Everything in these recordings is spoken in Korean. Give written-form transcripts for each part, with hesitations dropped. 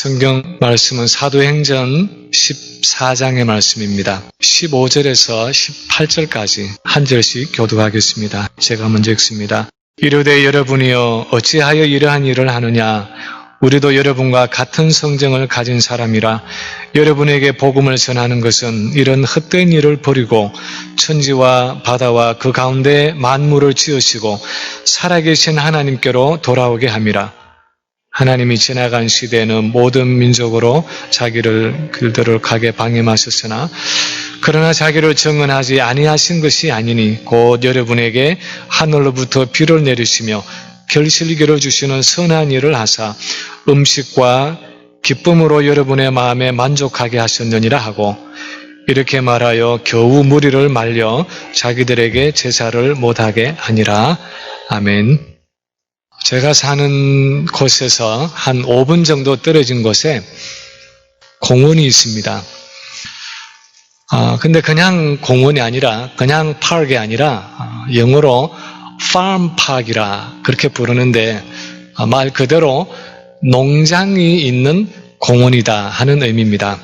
성경 말씀은 사도행전 14장의 말씀입니다. 15절에서 18절까지 한 절씩 교독하겠습니다. 제가 먼저 읽습니다. 이르되 여러분이여 어찌하여 이러한 일을 하느냐? 우리도 여러분과 같은 성정을 가진 사람이라. 여러분에게 복음을 전하는 것은 이런 헛된 일을 버리고 천지와 바다와 그 가운데 만물을 지으시고 살아계신 하나님께로 돌아오게 함이라. 하나님이 지나간 시대에는 모든 민족으로 자기를 길들어가게 방임하셨으나 그러나 자기를 정언하지 아니하신 것이 아니니 곧 여러분에게 하늘로부터 비를 내리시며 결실기를 주시는 선한 일을 하사 음식과 기쁨으로 여러분의 마음에 만족하게 하셨느니라 하고 이렇게 말하여 겨우 무리를 말려 자기들에게 제사를 못하게 하니라. 아멘. 제가 사는 곳에서 한 5분 정도 떨어진 곳에 공원이 있습니다. 근데 그냥 공원이 아니라, 그냥 파크이 아니라, 영어로 farm park이라 그렇게 부르는데, 말 그대로 농장이 있는 공원이다 하는 의미입니다.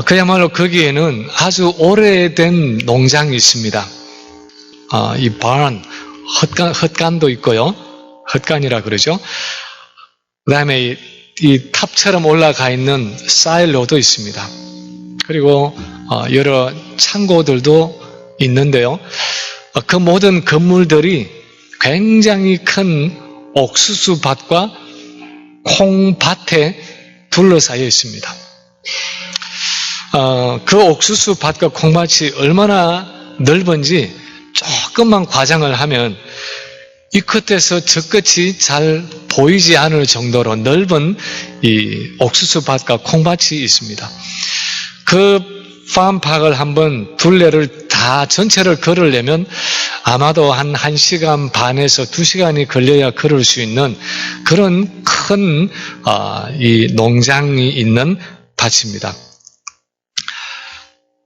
그야말로 거기에는 아주 오래된 농장이 있습니다. 이 barn, 헛간도 있고요. 헛간이라 그러죠. 그 다음에 이 탑처럼 올라가 있는 사일로도 있습니다. 그리고 여러 창고들도 있는데요. 그 모든 건물들이 굉장히 큰 옥수수밭과 콩밭에 둘러싸여 있습니다. 그 옥수수밭과 콩밭이 얼마나 넓은지 조금만 과장을 하면 이 끝에서 저 끝이 잘 보이지 않을 정도로 넓은 이 옥수수밭과 콩밭이 있습니다. 그 팜팍을 한번 둘레를 다 전체를 걸으려면 아마도 한 1시간 반에서 2시간이 걸려야 걸을 수 있는 그런 큰 이 농장이 있는 밭입니다.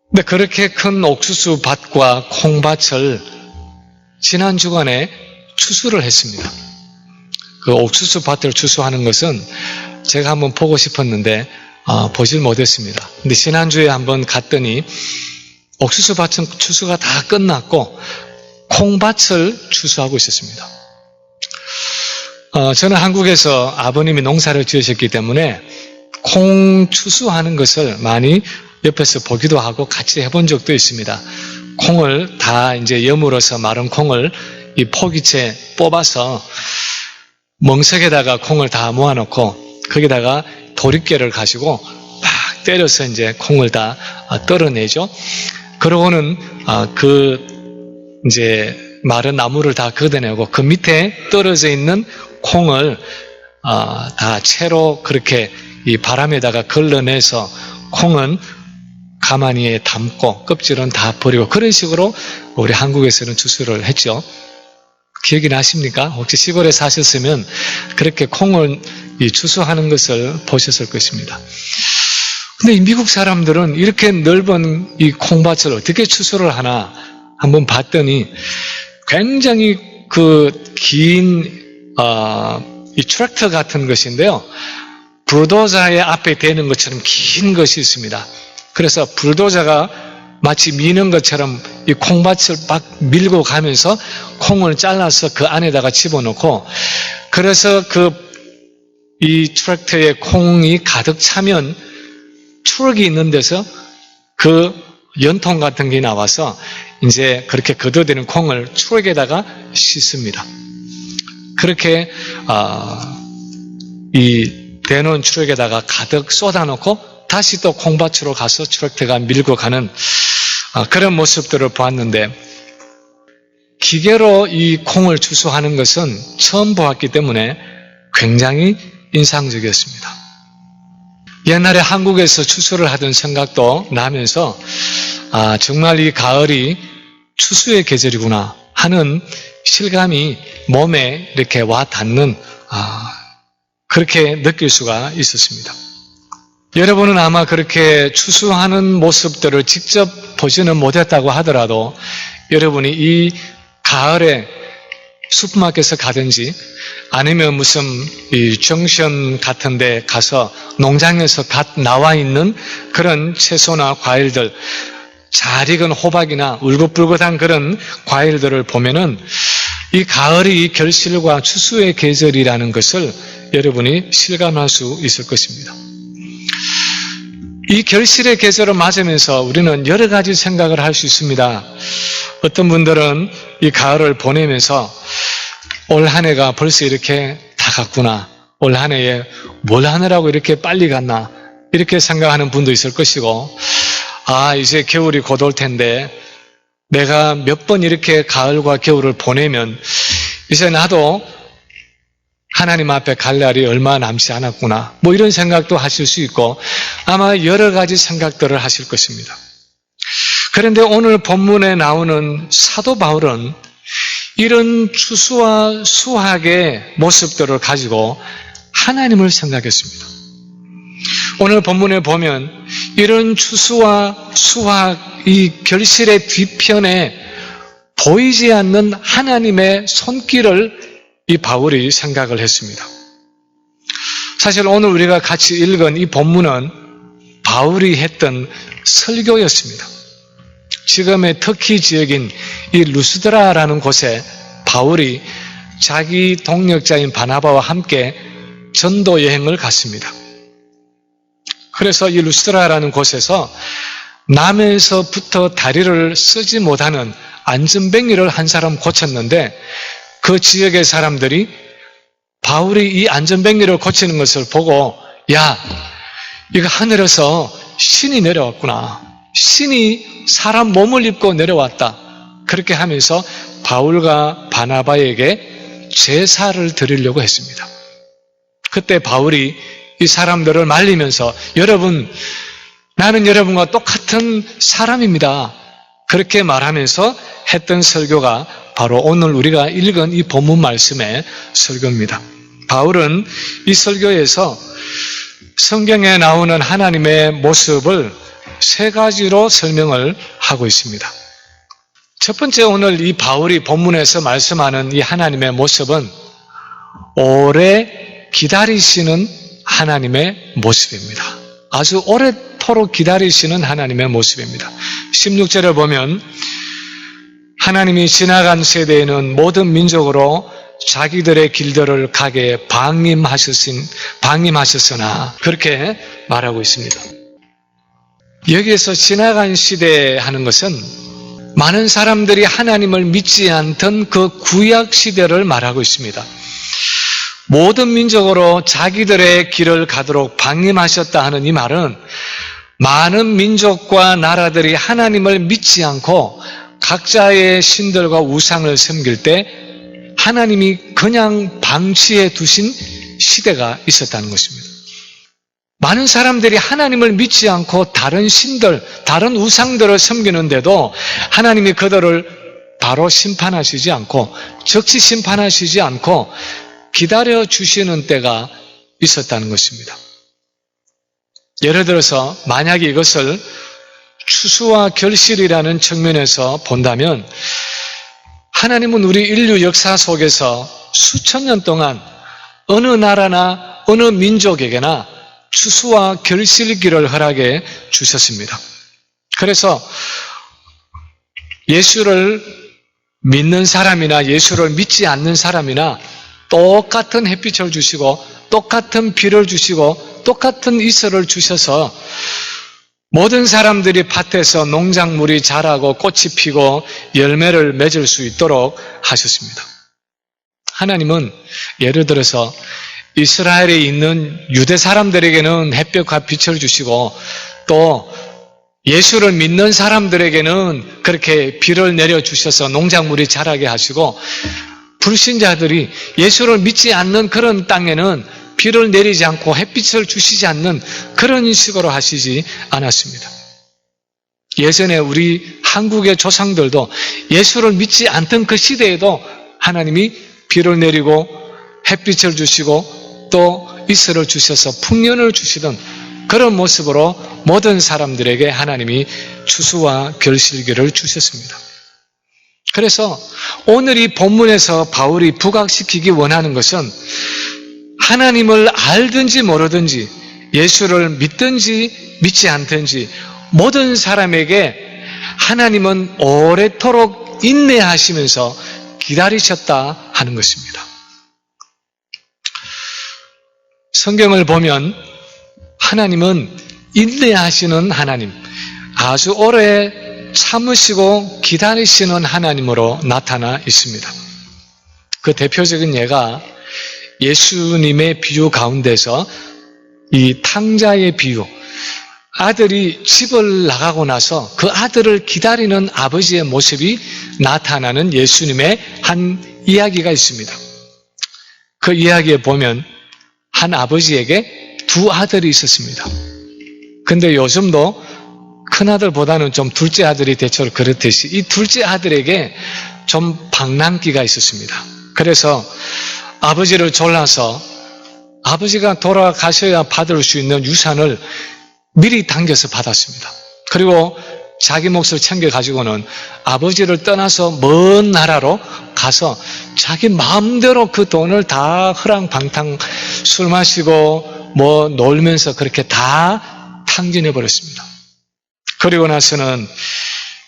근데 그렇게 큰 옥수수밭과 콩밭을 지난 주간에 추수를 했습니다. 그 옥수수밭을 추수하는 것은 제가 한번 보고 싶었는데 보질 못했습니다. 근데 지난주에 한번 갔더니 옥수수밭은 추수가 다 끝났고 콩밭을 추수하고 있었습니다. 저는 한국에서 아버님이 농사를 지으셨기 때문에 콩 추수하는 것을 많이 옆에서 보기도 하고 같이 해본 적도 있습니다. 콩을 다 이제 여물어서 마른 콩을 이 포기채 뽑아서 멍석에다가 콩을 다 모아놓고 거기다가 도립개를 가지고 막 때려서 이제 콩을 다 떨어내죠. 그러고는 그 이제 마른 나무를 다 걷어내고 그 밑에 떨어져 있는 콩을 다 채로 그렇게 이 바람에다가 걸러내서 콩은 가마니에 담고 껍질은 다 버리고 그런 식으로 우리 한국에서는 추수를 했죠. 기억이 나십니까? 혹시 시골에 사셨으면 그렇게 콩을 추수하는 것을 보셨을 것입니다. 근데 이 미국 사람들은 이렇게 넓은 이 콩밭을 어떻게 추수를 하나 한번 봤더니 굉장히 그 긴 이 트랙터 같은 것인데요. 불도저의 앞에 대는 것처럼 긴 것이 있습니다. 그래서 불도저가 마치 미는 것처럼 이 콩밭을 막 밀고 가면서 콩을 잘라서 그 안에다가 집어넣고 그래서 이 트랙터에 콩이 가득 차면 트럭이 있는 데서 그 연통 같은 게 나와서 이제 그렇게 걷어대는 콩을 트럭에다가 싣습니다. 그렇게 이 대놓은 트럭에다가 가득 쏟아놓고 다시 또 콩밭으로 가서 트랙터가 밀고 가는 그런 모습들을 보았는데 기계로 이 콩을 추수하는 것은 처음 보았기 때문에 굉장히 인상적이었습니다. 옛날에 한국에서 추수를 하던 생각도 나면서 정말 이 가을이 추수의 계절이구나 하는 실감이 몸에 이렇게 와 닿는 그렇게 느낄 수가 있었습니다. 여러분은 아마 그렇게 추수하는 모습들을 직접 보지는 못했다고 하더라도 여러분이 이 가을에 슈퍼마켓에 가든지 아니면 무슨 이 정션 같은 데 가서 농장에서 갓 나와 있는 그런 채소나 과일들, 잘 익은 호박이나 울긋불긋한 그런 과일들을 보면은 이 가을이 결실과 추수의 계절이라는 것을 여러분이 실감할 수 있을 것입니다. 이 결실의 계절을 맞으면서 우리는 여러 가지 생각을 할 수 있습니다. 어떤 분들은 이 가을을 보내면서 올 한 해가 벌써 이렇게 다 갔구나. 올 한 해에 뭘 하느라고 이렇게 빨리 갔나. 이렇게 생각하는 분도 있을 것이고, 이제 겨울이 곧 올 텐데 내가 몇 번 이렇게 가을과 겨울을 보내면 이제 나도 하나님 앞에 갈 날이 얼마 남지 않았구나. 뭐 이런 생각도 하실 수 있고 아마 여러 가지 생각들을 하실 것입니다. 그런데 오늘 본문에 나오는 사도 바울은 이런 추수와 수확의 모습들을 가지고 하나님을 생각했습니다. 오늘 본문에 보면 이런 추수와 수확, 이 결실의 뒤편에 보이지 않는 하나님의 손길을 이 바울이 생각을 했습니다. 사실 오늘 우리가 같이 읽은 이 본문은 바울이 했던 설교였습니다. 지금의 터키 지역인 이 루스드라라는 곳에 바울이 자기 동역자인 바나바와 함께 전도 여행을 갔습니다. 그래서 이 루스드라라는 곳에서 남에서부터 다리를 쓰지 못하는 안전뱅이를 한 사람 고쳤는데 그 지역의 사람들이 바울이 이 안전뱅이를 고치는 것을 보고 야, 이거 하늘에서 신이 내려왔구나. 신이 사람 몸을 입고 내려왔다. 그렇게 하면서 바울과 바나바에게 제사를 드리려고 했습니다. 그때 바울이 이 사람들을 말리면서 여러분, 나는 여러분과 똑같은 사람입니다. 그렇게 말하면서 했던 설교가 바로 오늘 우리가 읽은 이 본문 말씀의 설교입니다. 바울은 이 설교에서 성경에 나오는 하나님의 모습을 세 가지로 설명을 하고 있습니다. 첫 번째, 오늘 이 바울이 본문에서 말씀하는 이 하나님의 모습은 오래 기다리시는 하나님의 모습입니다. 아주 오래도록 기다리시는 하나님의 모습입니다. 16절을 보면 하나님이 지나간 세대에는 모든 민족으로 자기들의 길들을 가게 방임하셨으나 그렇게 말하고 있습니다. 여기에서 지나간 시대 하는 것은 많은 사람들이 하나님을 믿지 않던 그 구약 시대를 말하고 있습니다. 모든 민족으로 자기들의 길을 가도록 방임하셨다 하는 이 말은 많은 민족과 나라들이 하나님을 믿지 않고 각자의 신들과 우상을 섬길 때 하나님이 그냥 방치해 두신 시대가 있었다는 것입니다. 많은 사람들이 하나님을 믿지 않고 다른 신들, 다른 우상들을 섬기는데도 하나님이 그들을 바로 심판하시지 않고 적시 심판하시지 않고 기다려 주시는 때가 있었다는 것입니다. 예를 들어서 만약에 이것을 추수와 결실이라는 측면에서 본다면 하나님은 우리 인류 역사 속에서 수천 년 동안 어느 나라나 어느 민족에게나 추수와 결실기를 허락해 주셨습니다. 그래서 예수를 믿는 사람이나 예수를 믿지 않는 사람이나 똑같은 햇빛을 주시고 똑같은 비를 주시고 똑같은 이슬을 주셔서 모든 사람들이 밭에서 농작물이 자라고 꽃이 피고 열매를 맺을 수 있도록 하셨습니다. 하나님은 예를 들어서 이스라엘에 있는 유대 사람들에게는 햇볕과 빛을 주시고 또 예수를 믿는 사람들에게는 그렇게 비를 내려주셔서 농작물이 자라게 하시고 불신자들이 예수를 믿지 않는 그런 땅에는 비를 내리지 않고 햇빛을 주시지 않는 그런 식으로 하시지 않았습니다. 예전에 우리 한국의 조상들도 예수를 믿지 않던 그 시대에도 하나님이 비를 내리고 햇빛을 주시고 또 이슬을 주셔서 풍년을 주시던 그런 모습으로 모든 사람들에게 하나님이 추수와 결실기를 주셨습니다. 그래서 오늘 이 본문에서 바울이 부각시키기 원하는 것은 하나님을 알든지 모르든지 예수를 믿든지 믿지 않든지 모든 사람에게 하나님은 오래도록 인내하시면서 기다리셨다 하는 것입니다. 성경을 보면 하나님은 인내하시는 하나님, 아주 오래 참으시고 기다리시는 하나님으로 나타나 있습니다. 그 대표적인 예가 예수님의 비유 가운데서 이 탕자의 비유, 아들이 집을 나가고 나서 그 아들을 기다리는 아버지의 모습이 나타나는 예수님의 한 이야기가 있습니다. 그 이야기에 보면 한 아버지에게 두 아들이 있었습니다. 근데 요즘도 큰아들보다는 좀 둘째 아들이 대체로 그렇듯이 이 둘째 아들에게 좀 방랑기가 있었습니다. 그래서 아버지를 졸라서 아버지가 돌아가셔야 받을 수 있는 유산을 미리 당겨서 받았습니다. 그리고 자기 몫을 챙겨가지고는 아버지를 떠나서 먼 나라로 가서 자기 마음대로 그 돈을 다 허랑방탕 술 마시고 뭐 놀면서 그렇게 다 탕진해버렸습니다. 그리고 나서는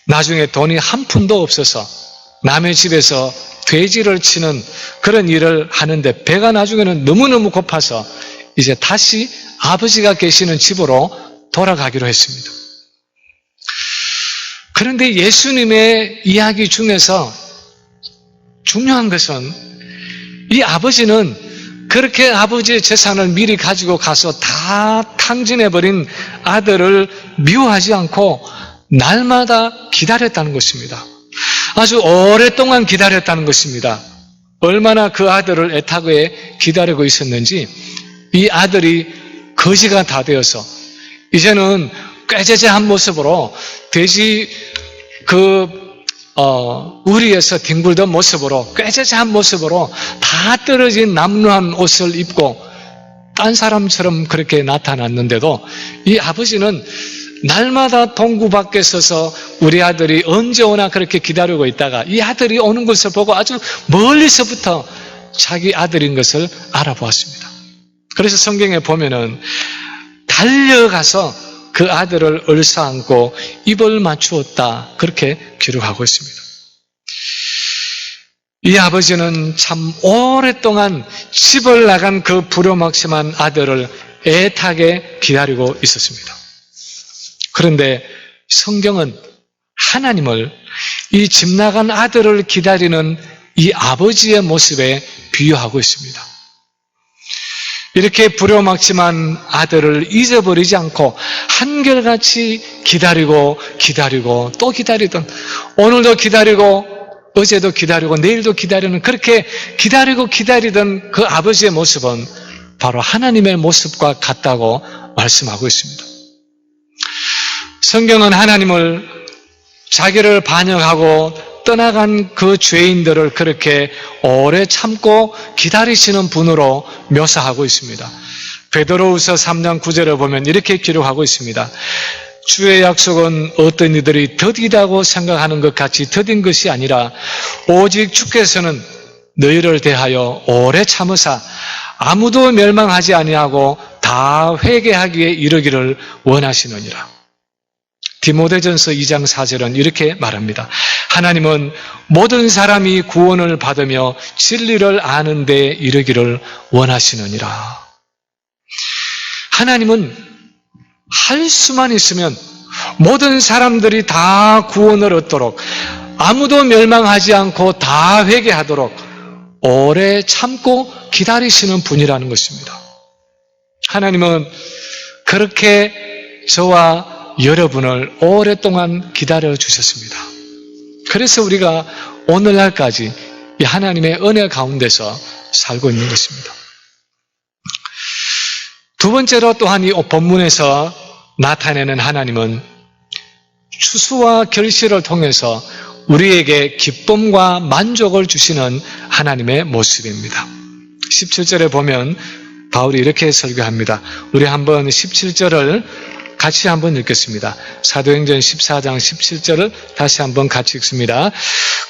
나중에 돈이 한 푼도 없어서 남의 집에서 돼지를 치는 그런 일을 하는데 배가 나중에는 너무너무 고파서 이제 다시 아버지가 계시는 집으로 돌아가기로 했습니다. 그런데 예수님의 이야기 중에서 중요한 것은 이 아버지는 그렇게 아버지의 재산을 미리 가지고 가서 다 탕진해버린 아들을 미워하지 않고 날마다 기다렸다는 것입니다. 아주 오랫동안 기다렸다는 것입니다. 얼마나 그 아들을 애타게 기다리고 있었는지 이 아들이 거지가 다 되어서 이제는 꾀죄죄한 모습으로 돼지 우리에서 뒹굴던 모습으로 꾀죄죄한 모습으로 다 떨어진 남루한 옷을 입고 딴 사람처럼 그렇게 나타났는데도 이 아버지는 날마다 동구 밖에 서서 우리 아들이 언제 오나 그렇게 기다리고 있다가 이 아들이 오는 것을 보고 아주 멀리서부터 자기 아들인 것을 알아보았습니다. 그래서 성경에 보면은 달려가서 그 아들을 얼싸안고 입을 맞추었다 그렇게 기록하고 있습니다. 이 아버지는 참 오랫동안 집을 나간 그 불효막심한 아들을 애타게 기다리고 있었습니다. 그런데 성경은 하나님을 이 집 나간 아들을 기다리는 이 아버지의 모습에 비유하고 있습니다. 이렇게 불효막심한 아들을 잊어버리지 않고 한결같이 기다리고 또 기다리던 오늘도 기다리고 어제도 기다리고 내일도 기다리는 그렇게 기다리던 그 아버지의 모습은 바로 하나님의 모습과 같다고 말씀하고 있습니다. 성경은 하나님을 자기를 반역하고 떠나간 그 죄인들을 그렇게 오래 참고 기다리시는 분으로 묘사하고 있습니다. 베드로후서 3장 9절을 보면 이렇게 기록하고 있습니다. 주의 약속은 어떤 이들이 더디다고 생각하는 것 같이 더딘 것이 아니라 오직 주께서는 너희를 대하여 오래 참으사 아무도 멸망하지 아니하고 다 회개하기에 이르기를 원하시느니라. 디모데전서 2장 4절은 이렇게 말합니다. 하나님은 모든 사람이 구원을 받으며 진리를 아는 데 이르기를 원하시느니라. 하나님은 할 수만 있으면 모든 사람들이 다 구원을 얻도록 아무도 멸망하지 않고 다 회개하도록 오래 참고 기다리시는 분이라는 것입니다. 하나님은 그렇게 저와 여러분을 오랫동안 기다려주셨습니다. 그래서 우리가 오늘날까지 이 하나님의 은혜 가운데서 살고 있는 것입니다. 두 번째로 또한 이 본문에서 나타내는 하나님은 추수와 결실을 통해서 우리에게 기쁨과 만족을 주시는 하나님의 모습입니다. 17절에 보면 바울이 이렇게 설교합니다. 우리 한번 17절을 같이 한번 읽겠습니다. 사도행전 14장 17절을 다시 한번 같이 읽습니다.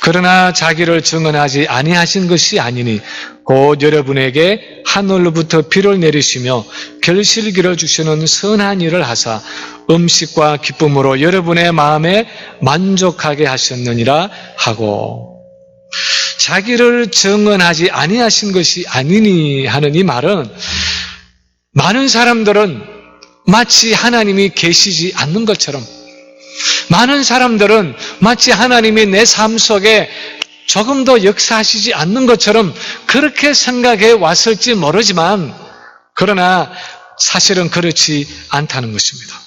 그러나 자기를 증언하지 아니하신 것이 아니니 곧 여러분에게 하늘로부터 비를 내리시며 결실기를 주시는 선한 일을 하사 음식과 기쁨으로 여러분의 마음에 만족하게 하셨느니라 하고, 자기를 증언하지 아니하신 것이 아니니 하는 이 말은, 많은 사람들은 마치 하나님이 계시지 않는 것처럼, 많은 사람들은 마치 하나님이 내 삶 속에 조금 더 역사하시지 않는 것처럼 그렇게 생각해 왔을지 모르지만, 그러나 사실은 그렇지 않다는 것입니다.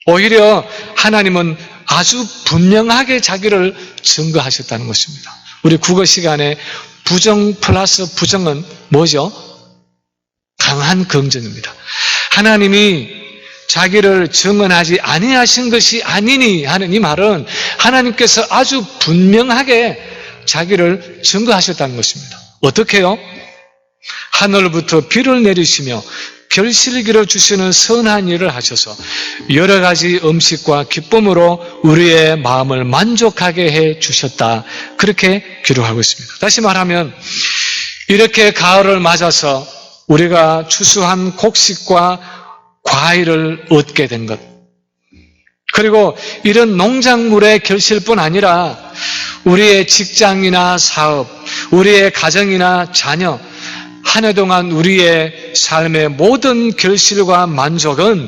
오히려 하나님은 아주 분명하게 자기를 증거하셨다는 것입니다. 우리 국어 시간에 부정 플러스 부정은 뭐죠? 강한 긍정입니다. 하나님이 자기를 증언하지 아니하신 것이 아니니 하는 이 말은 하나님께서 아주 분명하게 자기를 증거하셨다는 것입니다. 어떻게요? 하늘부터 비를 내리시며 결실기를 주시는 선한 일을 하셔서 여러 가지 음식과 기쁨으로 우리의 마음을 만족하게 해 주셨다. 그렇게 기록하고 있습니다. 다시 말하면 이렇게 가을을 맞아서 우리가 추수한 곡식과 과일을 얻게 된 것, 그리고 이런 농작물의 결실뿐 아니라 우리의 직장이나 사업, 우리의 가정이나 자녀, 한 해 동안 우리의 삶의 모든 결실과 만족은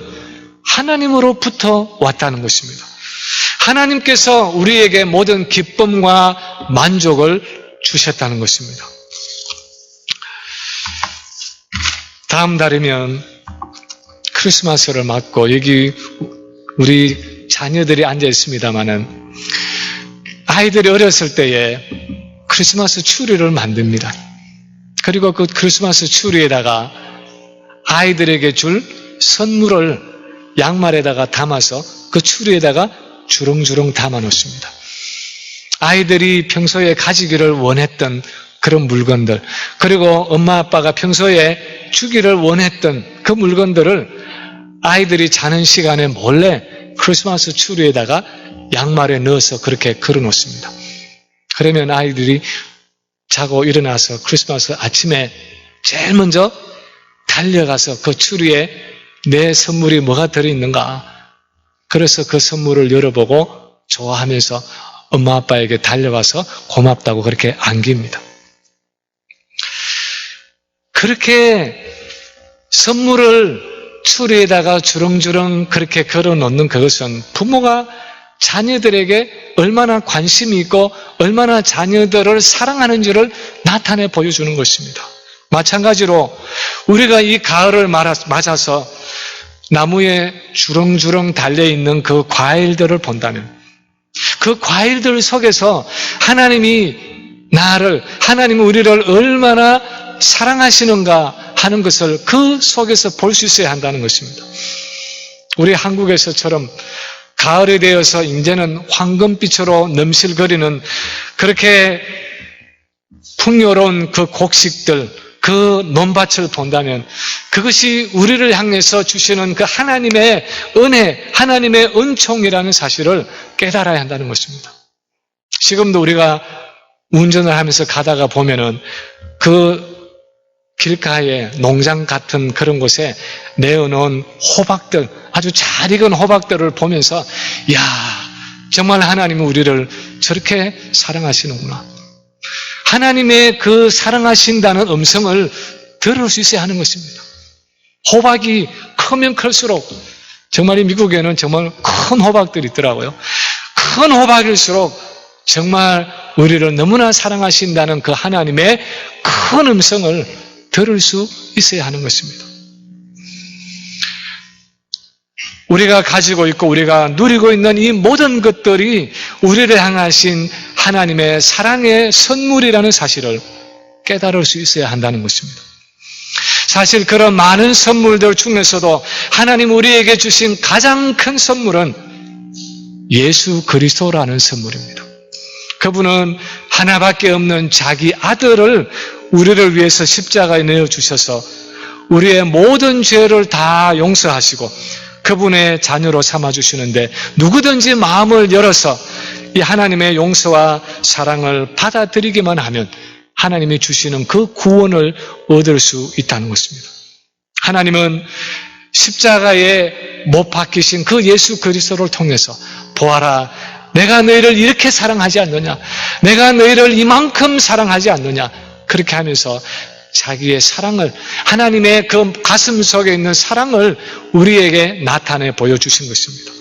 하나님으로부터 왔다는 것입니다. 하나님께서 우리에게 모든 기쁨과 만족을 주셨다는 것입니다. 다음 달이면 크리스마스를 맞고 여기 우리 자녀들이 앉아 있습니다마는 아이들이 어렸을 때에 크리스마스 추리를 만듭니다. 그리고 그 크리스마스 추리에다가 아이들에게 줄 선물을 양말에다가 담아서 그 추리에다가 주렁주렁 담아 놓습니다. 아이들이 평소에 가지기를 원했던 그런 물건들, 그리고 엄마 아빠가 평소에 주기를 원했던 그 물건들을 아이들이 자는 시간에 몰래 크리스마스 추리에다가 양말에 넣어서 그렇게 걸어 놓습니다. 그러면 아이들이 자고 일어나서 크리스마스 아침에 제일 먼저 달려가서 그 추리에 내 선물이 뭐가 들어있는가, 그래서 그 선물을 열어보고 좋아하면서 엄마 아빠에게 달려가서 고맙다고 그렇게 안깁니다. 그렇게 선물을 추리에다가 주렁주렁 그렇게 걸어놓는 그것은 부모가 자녀들에게 얼마나 관심이 있고 얼마나 자녀들을 사랑하는지를 나타내 보여주는 것입니다. 마찬가지로 우리가 이 가을을 맞아서 나무에 주렁주렁 달려있는 그 과일들을 본다면, 그 과일들 속에서 하나님이 우리를 얼마나 사랑하시는가 하는 것을 그 속에서 볼 수 있어야 한다는 것입니다. 우리 한국에서처럼 가을이 되어서 이제는 황금빛으로 넘실거리는 그렇게 풍요로운 그 곡식들, 그 논밭을 본다면 그것이 우리를 향해서 주시는 그 하나님의 은혜, 하나님의 은총이라는 사실을 깨달아야 한다는 것입니다. 지금도 우리가 운전을 하면서 가다가 보면은 그 길가에 농장 같은 그런 곳에 내어놓은 호박들, 아주 잘 익은 호박들을 보면서 이야, 정말 하나님은 우리를 저렇게 사랑하시는구나. 하나님의 그 사랑하신다는 음성을 들을 수 있어야 하는 것입니다. 호박이 크면 클수록, 정말 이 미국에는 정말 큰 호박들이 있더라고요. 큰 호박일수록 정말 우리를 너무나 사랑하신다는 그 하나님의 큰 음성을 들을 수 있어야 하는 것입니다. 우리가 가지고 있고 우리가 누리고 있는 이 모든 것들이 우리를 향하신 하나님의 사랑의 선물이라는 사실을 깨달을 수 있어야 한다는 것입니다. 사실 그런 많은 선물들 중에서도 하나님 우리에게 주신 가장 큰 선물은 예수 그리스도라는 선물입니다. 그분은 하나밖에 없는 자기 아들을 우리를 위해서 십자가에 내어주셔서 우리의 모든 죄를 다 용서하시고 그분의 자녀로 삼아주시는데 누구든지 마음을 열어서 이 하나님의 용서와 사랑을 받아들이기만 하면 하나님이 주시는 그 구원을 얻을 수 있다는 것입니다. 하나님은 십자가에 못 박히신 그 예수 그리스도를 통해서 보아라, 내가 너희를 이렇게 사랑하지 않느냐, 내가 너희를 이만큼 사랑하지 않느냐, 그렇게 하면서 자기의 사랑을, 하나님의 그 가슴 속에 있는 사랑을 우리에게 나타내 보여주신 것입니다.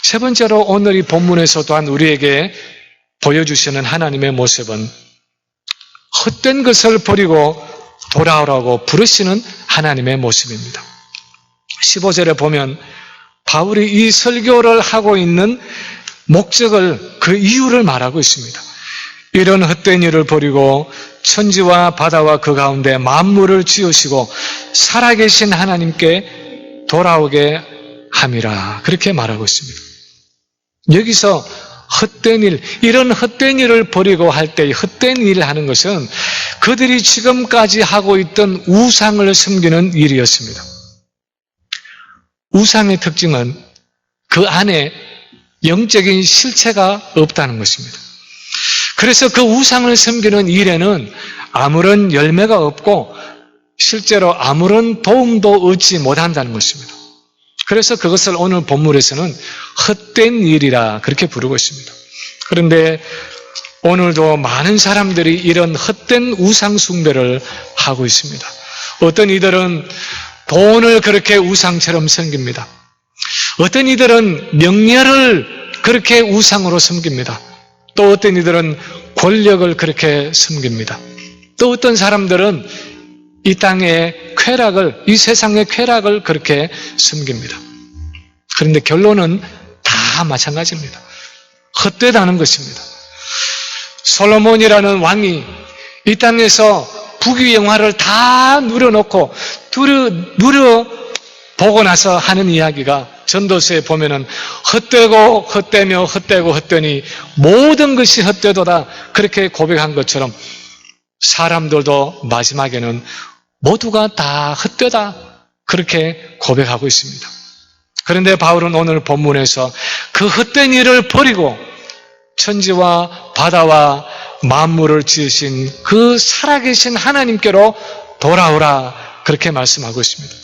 세 번째로 오늘 이 본문에서 또한 우리에게 보여주시는 하나님의 모습은 헛된 것을 버리고 돌아오라고 부르시는 하나님의 모습입니다. 15절에 보면 바울이 이 설교를 하고 있는 목적을, 그 이유를 말하고 있습니다. 이런 헛된 일을 버리고 천지와 바다와 그 가운데 만물을 지으시고 살아계신 하나님께 돌아오게 함이라, 그렇게 말하고 있습니다. 여기서 헛된 일, 이런 헛된 일을 버리고 할 때 헛된 일을 하는 것은 그들이 지금까지 하고 있던 우상을 섬기는 일이었습니다. 우상의 특징은 그 안에 영적인 실체가 없다는 것입니다. 그래서 그 우상을 섬기는 일에는 아무런 열매가 없고 실제로 아무런 도움도 얻지 못한다는 것입니다. 그래서 그것을 오늘 본문에서는 헛된 일이라 그렇게 부르고 있습니다. 그런데 오늘도 많은 사람들이 이런 헛된 우상 숭배를 하고 있습니다. 어떤 이들은 돈을 그렇게 우상처럼 섬깁니다. 어떤 이들은 명예를 그렇게 우상으로 섬깁니다. 또 어떤 이들은 권력을 그렇게 섬깁니다. 또 어떤 사람들은 이 땅의 쾌락을, 이 세상의 쾌락을 그렇게 섬깁니다. 그런데 결론은 다 마찬가지입니다. 헛되다는 것입니다. 솔로몬이라는 왕이 이 땅에서 부귀영화를 다 누려놓고 누려보고 나서 하는 이야기가 전도서에 보면은 헛되고 헛되며 헛되고 헛되니 모든 것이 헛되도다, 그렇게 고백한 것처럼 사람들도 마지막에는 모두가 다 헛되다, 그렇게 고백하고 있습니다. 그런데 바울은 오늘 본문에서 그 헛된 일을 버리고 천지와 바다와 만물을 지으신 그 살아계신 하나님께로 돌아오라, 그렇게 말씀하고 있습니다.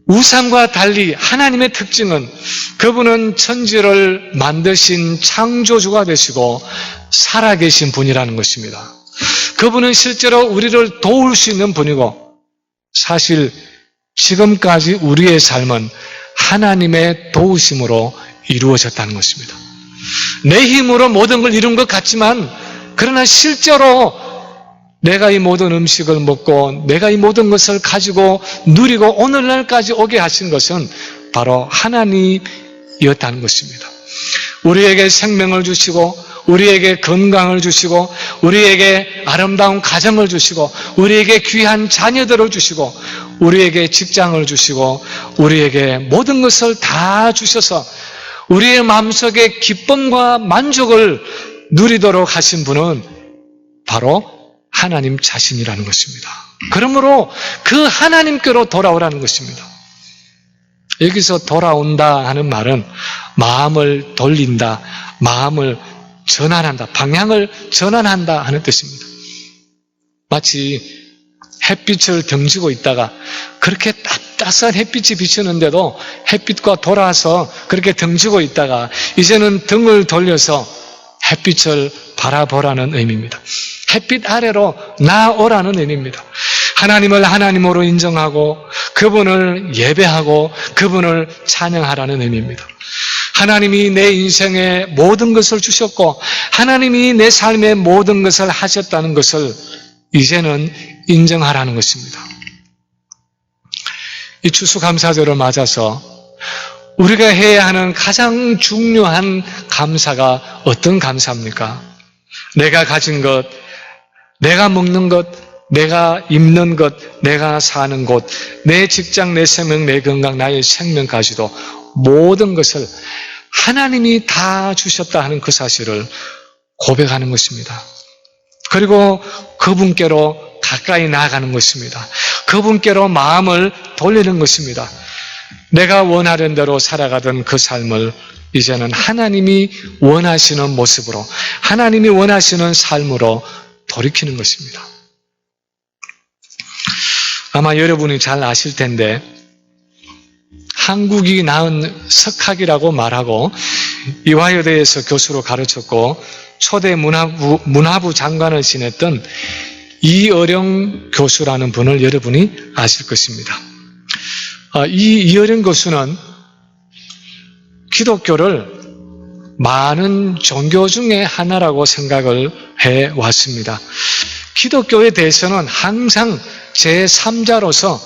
우상과 달리 하나님의 특징은 그분은 천지를 만드신 창조주가 되시고 살아계신 분이라는 것입니다. 그분은 실제로 우리를 도울 수 있는 분이고, 사실 지금까지 우리의 삶은 하나님의 도우심으로 이루어졌다는 것입니다. 내 힘으로 모든 걸 이룬 것 같지만, 그러나 실제로 내가 이 모든 음식을 먹고 내가 이 모든 것을 가지고 누리고 오늘날까지 오게 하신 것은 바로 하나님이었다는 것입니다. 우리에게 생명을 주시고 우리에게 건강을 주시고 우리에게 아름다운 가정을 주시고 우리에게 귀한 자녀들을 주시고 우리에게 직장을 주시고 우리에게 모든 것을 다 주셔서 우리의 마음속에 기쁨과 만족을 누리도록 하신 분은 바로 하나님 자신이라는 것입니다. 그러므로 그 하나님께로 돌아오라는 것입니다. 여기서 돌아온다 하는 말은 마음을 돌린다, 마음을 전환한다, 방향을 전환한다 하는 뜻입니다. 마치 햇빛을 등지고 있다가 그렇게 따뜻한 햇빛이 비치는데도 햇빛과 돌아서 그렇게 등지고 있다가 이제는 등을 돌려서 햇빛을 바라보라는 의미입니다. 햇빛 아래로 나오라는 의미입니다. 하나님을 하나님으로 인정하고 그분을 예배하고 그분을 찬양하라는 의미입니다. 하나님이 내 인생의 모든 것을 주셨고 하나님이 내 삶의 모든 것을 하셨다는 것을 이제는 인정하라는 것입니다. 이 추수감사절을 맞아서 우리가 해야 하는 가장 중요한 감사가 어떤 감사입니까? 내가 가진 것, 내가 먹는 것, 내가 입는 것, 내가 사는 곳, 내 직장, 내 생명, 내 건강, 나의 생명까지도 모든 것을 하나님이 다 주셨다 하는 그 사실을 고백하는 것입니다. 그리고 그분께로 가까이 나아가는 것입니다. 그분께로 마음을 돌리는 것입니다. 내가 원하는 대로 살아가던 그 삶을 이제는 하나님이 원하시는 모습으로, 하나님이 원하시는 삶으로 돌이키는 것입니다. 아마 여러분이 잘 아실 텐데 한국이 낳은 석학이라고 말하고 이화여대에서 교수로 가르쳤고 초대 문화부 장관을 지냈던 이어령 교수라는 분을 여러분이 아실 것입니다. 이 이어령 교수는 기독교를 많은 종교 중에 하나라고 생각을 해왔습니다. 기독교에 대해서는 항상 제3자로서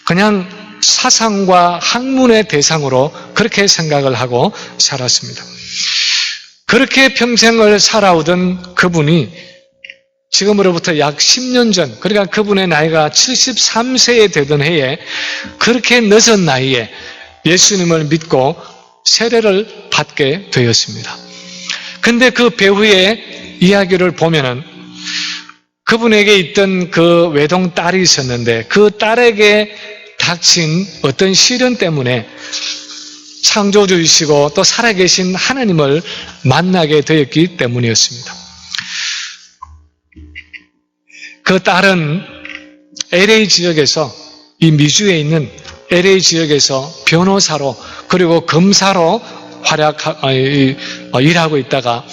그냥 사상과 학문의 대상으로 그렇게 생각을 하고 살았습니다. 그렇게 평생을 살아오던 그분이 지금으로부터 약 10년 전, 그러니까 그분의 나이가 73세에 되던 해에 그렇게 늦은 나이에 예수님을 믿고 세례를 받게 되었습니다. 근데 그 배후의 이야기를 보면은 그분에게 있던 그 외동 딸이 있었는데 그 딸에게 닥친 어떤 시련 때문에 창조주이시고 또 살아계신 하나님을 만나게 되었기 때문이었습니다. 그 딸은 LA 지역에서, 이 미주에 있는 LA 지역에서 변호사로 그리고 검사로 일하고 있다가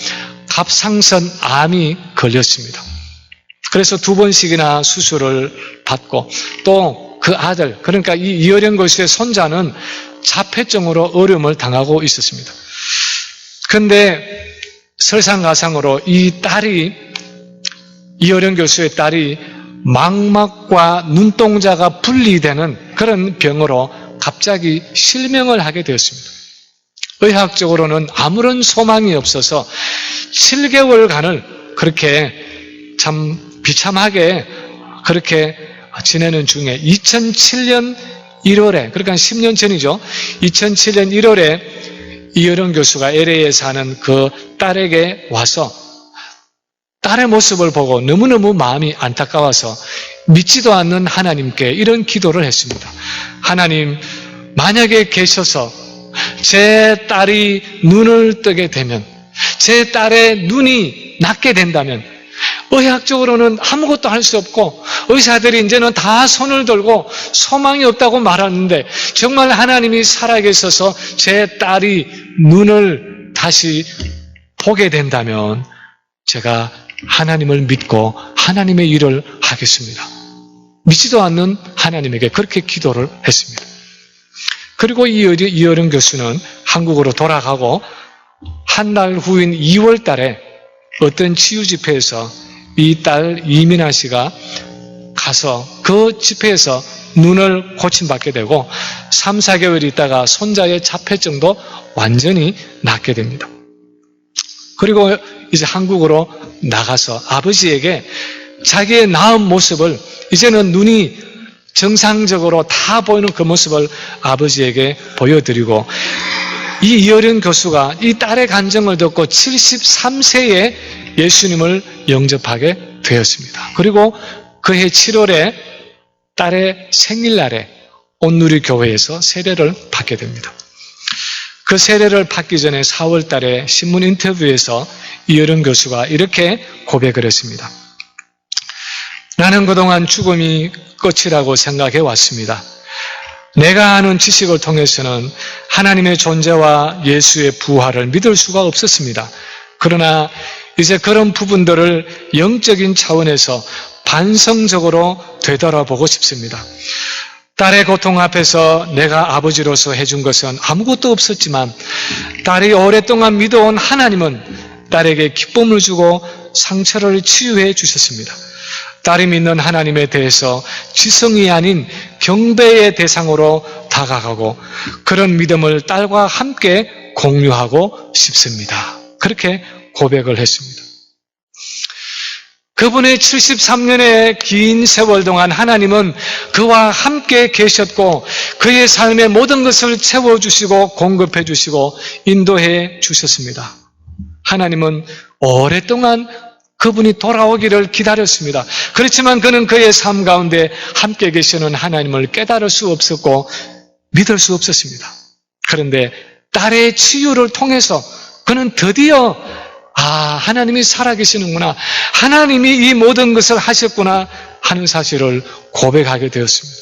갑상선 암이 걸렸습니다. 그래서 2번씩이나 수술을 받고 또 그 아들, 그러니까 이 이어령 교수의 손자는 자폐증으로 어려움을 당하고 있었습니다. 그런데 설상가상으로 이어령 교수의 딸이 망막과 눈동자가 분리되는 그런 병으로 갑자기 실명을 하게 되었습니다. 의학적으로는 아무런 소망이 없어서 7개월간을 그렇게 참 비참하게 그렇게 지내는 중에 2007년 1월에, 그러니까 10년 전이죠. 2007년 1월에 이어령 교수가 LA에 사는 그 딸에게 와서 딸의 모습을 보고 너무너무 마음이 안타까워서 믿지도 않는 하나님께 이런 기도를 했습니다. 하나님, 만약에 계셔서 제 딸이 눈을 뜨게 되면, 제 딸의 눈이 낫게 된다면 의학적으로는 아무것도 할 수 없고 의사들이 이제는 다 손을 들고 소망이 없다고 말하는데 정말 하나님이 살아계셔서 제 딸이 눈을 다시 보게 된다면 제가 하나님을 믿고 하나님의 일을 하겠습니다. 믿지도 않는 하나님에게 그렇게 기도를 했습니다. 그리고 이어령 교수는 한국으로 돌아가고 한 달 후인 2월 달에 어떤 치유 집회에서 이 딸 이민아 씨가 가서 그 집회에서 눈을 고침받게 되고 3, 4개월 있다가 손자의 자폐증도 완전히 낫게 됩니다. 그리고 이제 한국으로 나가서 아버지에게 자기의 나은 모습을, 이제는 눈이 정상적으로 다 보이는 그 모습을 아버지에게 보여드리고, 이 이어령 교수가 이 딸의 간증을 듣고 73세에 예수님을 영접하게 되었습니다. 그리고 그해 7월에 딸의 생일날에 온누리 교회에서 세례를 받게 됩니다. 그 세례를 받기 전에 4월 달에 신문 인터뷰에서 이어령 교수가 이렇게 고백을 했습니다. 나는 그동안 죽음이 끝이라고 생각해 왔습니다. 내가 아는 지식을 통해서는 하나님의 존재와 예수의 부활을 믿을 수가 없었습니다. 그러나 이제 그런 부분들을 영적인 차원에서 반성적으로 되돌아보고 싶습니다. 딸의 고통 앞에서 내가 아버지로서 해준 것은 아무것도 없었지만 딸이 오랫동안 믿어온 하나님은 딸에게 기쁨을 주고 상처를 치유해 주셨습니다. 딸이 믿는 하나님에 대해서 지성이 아닌 경배의 대상으로 다가가고 그런 믿음을 딸과 함께 공유하고 싶습니다. 그렇게 고백을 했습니다. 그분의 73년의 긴 세월 동안 하나님은 그와 함께 계셨고 그의 삶의 모든 것을 채워주시고 공급해 주시고 인도해 주셨습니다. 하나님은 오랫동안 그분이 돌아오기를 기다렸습니다. 그렇지만 그는 그의 삶 가운데 함께 계시는 하나님을 깨달을 수 없었고 믿을 수 없었습니다. 그런데 딸의 치유를 통해서 그는 드디어 하나님이 살아계시는구나, 하나님이 이 모든 것을 하셨구나 하는 사실을 고백하게 되었습니다.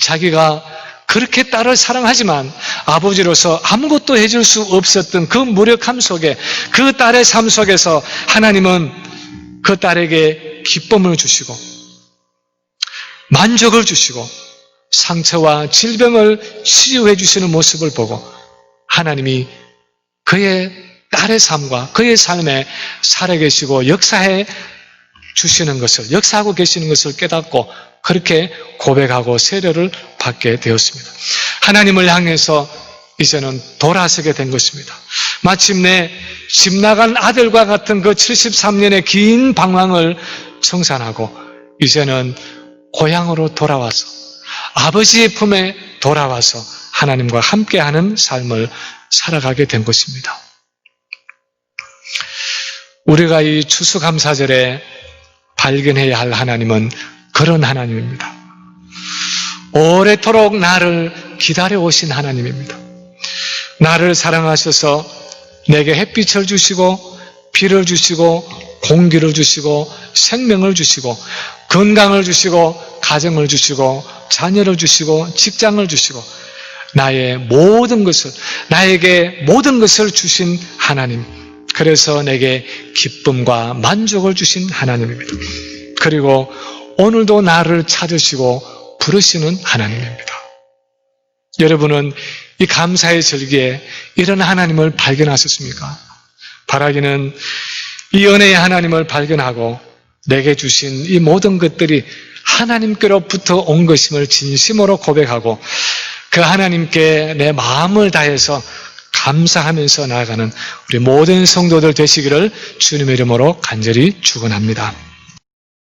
자기가 그렇게 딸을 사랑하지만 아버지로서 아무것도 해줄 수 없었던 그 무력함 속에, 그 딸의 삶 속에서 하나님은 그 딸에게 기쁨을 주시고 만족을 주시고 상처와 질병을 치유해 주시는 모습을 보고 하나님이 그의 딸의 삶과 그의 삶에 살아계시고 역사해 주시는 것을, 역사하고 계시는 것을 깨닫고 그렇게 고백하고 세례를 받게 되었습니다. 하나님을 향해서 이제는 돌아서게 된 것입니다. 마침내 집 나간 아들과 같은 그 73년의 긴 방황을 청산하고 이제는 고향으로 돌아와서 아버지의 품에 돌아와서 하나님과 함께하는 삶을 살아가게 된 것입니다. 우리가 이 추수감사절에 발견해야 할 하나님은 그런 하나님입니다. 오래도록 나를 기다려오신 하나님입니다. 나를 사랑하셔서 내게 햇빛을 주시고 비를 주시고 공기를 주시고 생명을 주시고 건강을 주시고 가정을 주시고 자녀를 주시고 직장을 주시고 나의 모든 것을, 나에게 모든 것을 주신 하나님, 그래서 내게 기쁨과 만족을 주신 하나님입니다. 그리고 오늘도 나를 찾으시고 부르시는 하나님입니다. 여러분은 이 감사의 절기에 이런 하나님을 발견하셨습니까? 바라기는 이 은혜의 하나님을 발견하고 내게 주신 이 모든 것들이 하나님께로부터 온 것임을 진심으로 고백하고 그 하나님께 내 마음을 다해서 감사하면서 나아가는 우리 모든 성도들 되시기를 주님의 이름으로 간절히 축원합니다.